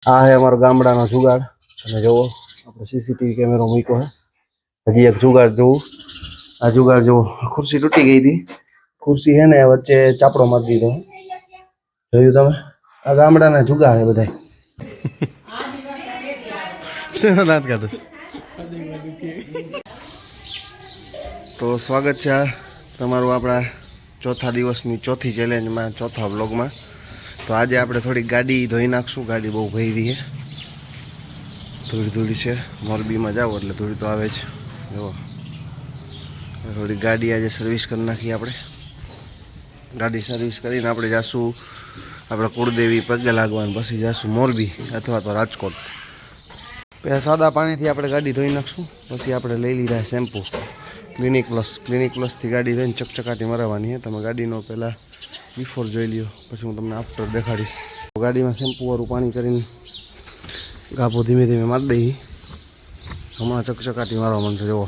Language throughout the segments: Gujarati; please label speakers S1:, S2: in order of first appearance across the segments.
S1: આ હે અમારો ગામડાનો જુગાડ. તમે જુઓ આપણે સીસીટીવી કેમેરો મૂક્યો હે. હજી એક જુગાડ જોવું. આ જુગાડ જોવો. ખુરશી તૂટી ગઈ હતી. ખુરશી હે ને વચ્ચે ચાપડો મારી દીધો. જોયું તમે? આ ગામડાના જુગાડ હે બધા. દાંત કાઢે. તો સ્વાગત છે તમારું આપણા ચોથા દિવસની ચોથી ચેલેન્જમાં, ચોથા બ્લોગમાં. તો આજે આપણે થોડી ગાડી ધોઈ નાખશું. ગાડી બહુ ભરી છે, ધૂળી છે. મોરબીમાં જાવ એટલે ધૂળી તો આવે જ. જુઓ, થોડી ગાડી આજે સર્વિસ કરી નાખીએ આપણે. ગાડી સર્વિસ કરીને આપણે જાશું આપણે કુળદેવી પગે લાગવાનું, પછી જાશું મોરબી અથવા તો રાજકોટ. પહેલાં સાદા પાણીથી આપણે ગાડી ધોઈ નાખશું. પછી આપણે લઈ લીધા શેમ્પૂ ક્લિનિક પ્લસથી ગાડી ધોઈને ચકચકાટી મરાવવાની છે. તમે ગાડીનો પહેલાં બિફોર જોઈ લ્યો, પછી હું તમને આફ્ટર દેખાડીશ. ગાડીમાં શેમ્પૂવાળું પાણી કરીને ગાભો ધીમે ધીમે મારી દઈએ. હમણાં ચકચકાટી મારવા માંડશે. જુઓ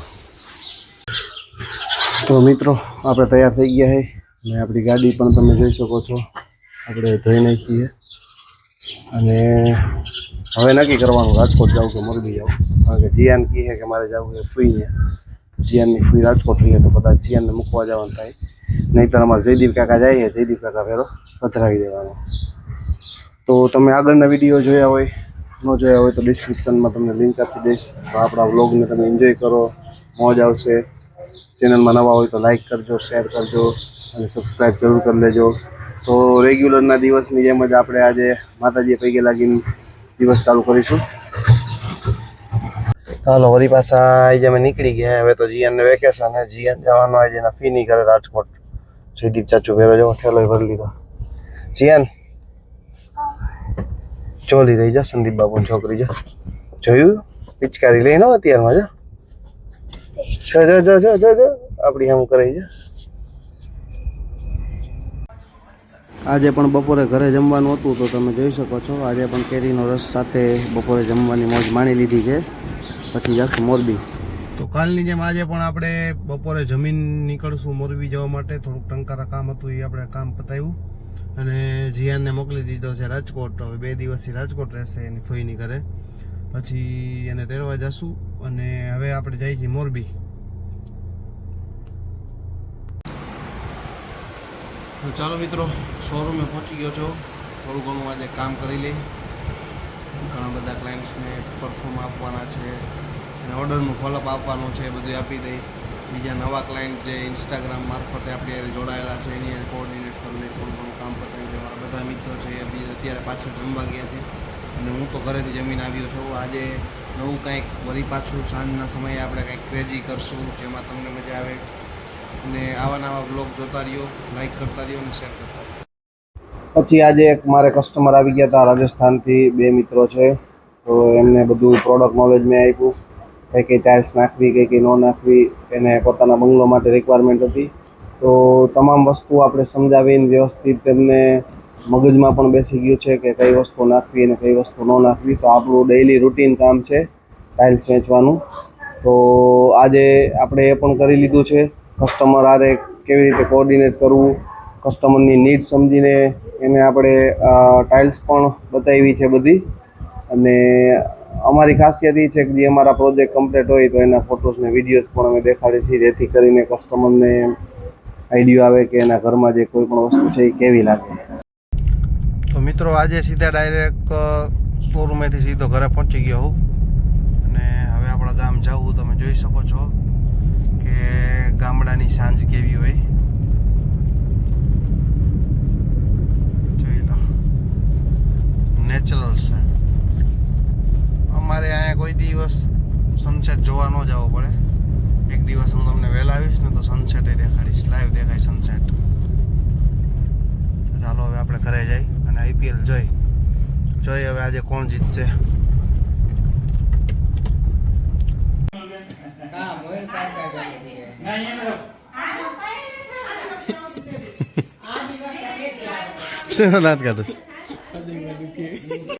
S1: તો મિત્રો, આપણે તૈયાર થઈ ગયા છે અને આપણી ગાડી પણ તમે જોઈ શકો છો આપણે ધોઈ નાખી છે. અને હવે નક્કી કરવાનું રાજકોટ જાવ કે મોરબી જાવ. કારણ કે જીયાન કહે છે કે મારે જવું છે ફૂઈને. જીયાનની ફૂઈ રાજકોટ રહીએ તો કદાચ જીયાનને મૂકવા જવાનું થાય. નહીંતર અમારે જયદીપ કાકા જઈએ, જયદીપ કાકા ફેરો પધરાવી દેવાનો. તો તમે આગળના વિડીયો જોયા હોય, ન જોયા હોય તો ડિસ્ક્રિપ્શનમાં તમને લિંક આપી દઈશ. તો આપણા વ્લોગને તમે એન્જોય કરો, મોજ આવશે. ચેનલમાં નવા હોય તો લાઈક કરજો, શેર કરજો અને સબસ્ક્રાઈબ જરૂર કરી લેજો. તો રેગ્યુલરના દિવસની જેમ જ આપણે આજે માતાજીએ પૈકી લાગીને દિવસ ચાલુ કરીશું. હાલો, વળી પાછા આજે અમે નીકળી ગયા. હવે તો જીયાનને વેકેશન હે. જીયાન જવાનો આજે એના ફીની કરે રાજકોટ. જયદીપ ચાચુ ભેરો જવો, ઠેલો ભરી લીધો. જીયાન ચોલી રહી જા, સંદીપ બાબુની છોકરી જા. જોયું? પિચકારી લઈને અત્યારમાં જા. જો આપણી આમ કરી જા. આજે પણ બપોરે ઘરે જમવાનું હતું તો તમે જોઈ શકો છો. આજે પણ કેરીનો રસ સાથે બપોરે જમવાની મોજ માણી લીધી છે. પછી જશું મોરબી. તો કાલની જેમ આજે પણ આપણે બપોરે જમીન નીકળશું મોરબી જવા માટે. થોડુંક ટંકારા કામ હતું, એ આપણે કામ પતાવ્યું અને જીયાનને મોકલી દીધો છે રાજકોટ. હવે 2 દિવસથી રાજકોટ રહેશે એની ફઈની ઘરે. પછી એને તેડવા જશું અને હવે આપણે જઈએ છીએ મોરબી. ચાલો મિત્રો, શોરૂમે પહોંચી ગયો છો. થોડું ઘણું આજે કામ કરી લઈ. ઘણા બધા ક્લાયન્ટ્સને પરફોર્મ આપવાના છે અને ઓર્ડરનું ફોલોઅપ આપવાનું છે, બધું આપી દઈ. બીજા નવા ક્લાયન્ટ જે ઇન્સ્ટાગ્રામ મારફતે આપણી સાથે જોડાયેલા છે એની કોઓર્ડિનેટ કરી લઈ. થોડું ઘણું કામ પતાવી દે. મારા બધા મિત્રો છે એ બી અત્યારે પાછળ જમવા ગયા છે અને હું તો ઘરેથી જમીને આવ્યો છું. આજે નવું કંઈક વળી પાછું સાંજના સમયે આપણે કંઈક ક્રેઝી કરશું જેમાં તમને મજા આવે. અને આવા નવા બ્લોગ જોતા રહ્યો, લાઈક કરતા રહ્યો અને શેર કરતા રહ્યો. પછી આજે એક મારે કસ્ટમર આવી ગયા હતા રાજસ્થાનથી. 2 મિત્રો છે. તો એમને બધું પ્રોડક્ટ નોલેજ મેં આપ્યું. કઈ ટાઇલ્સ નાખવી, કઈ ન નાખવી, એને પોતાના બંગલો માટે રિક્વાયરમેન્ટ હતી. તો તમામ વસ્તુ આપણે સમજાવીને વ્યવસ્થિત તેમને મગજમાં પણ બેસી ગયું છે કે કઈ વસ્તુ નાખવી અને કઈ વસ્તુ ન નાખવી. તો આપણું ડેઇલી રૂટીન કામ છે ટાઇલ્સ વેચવાનું. તો આજે આપણે એ પણ કરી લીધું છે. કસ્ટમર આરે કેવી રીતે કોઓર્ડિનેટ કરવું, કસ્ટમરની નીડ સમજીને એને આપણે ટાઇલ્સ પણ બતાવી છે બધી. અને અમારી ખાસિયત એ છે કે જે અમારા પ્રોજેક્ટ કમ્પ્લીટ હોય તો એના ફોટોસ ને વિડીયોઝ પણ અમે દેખાડીએ છીએ, જેથી કરીને કસ્ટમરને આઈડિયા આવે કે એના ઘરમાં જે કોઈ પણ વસ્તુ છે એ કેવી લાગે. તો મિત્રો, આજે સીધા ડાયરેક્ટ શોરૂમેથી સીધો ઘરે પહોંચી ગયો હું અને હવે આપણા ગામ જવું. તમે જોઈ શકો છો કે ગામડાની સાંજ કેવી હોય. જોઈ લો, નેચરલ છે. અમારે અહીંયા કોઈ દિવસ સનસેટ જોવા ન જવો પડે. એક દિવસ હું તમને વહેલા આવીશ ને તો સનસેટ દેખાડીશ, લાઈવ દેખાય સનસેટ. ચાલો હવે આપણે ઘરે જઈ અને IPL જોઈ હવે આજે કોણ જીતશે. દાંત કાઢે.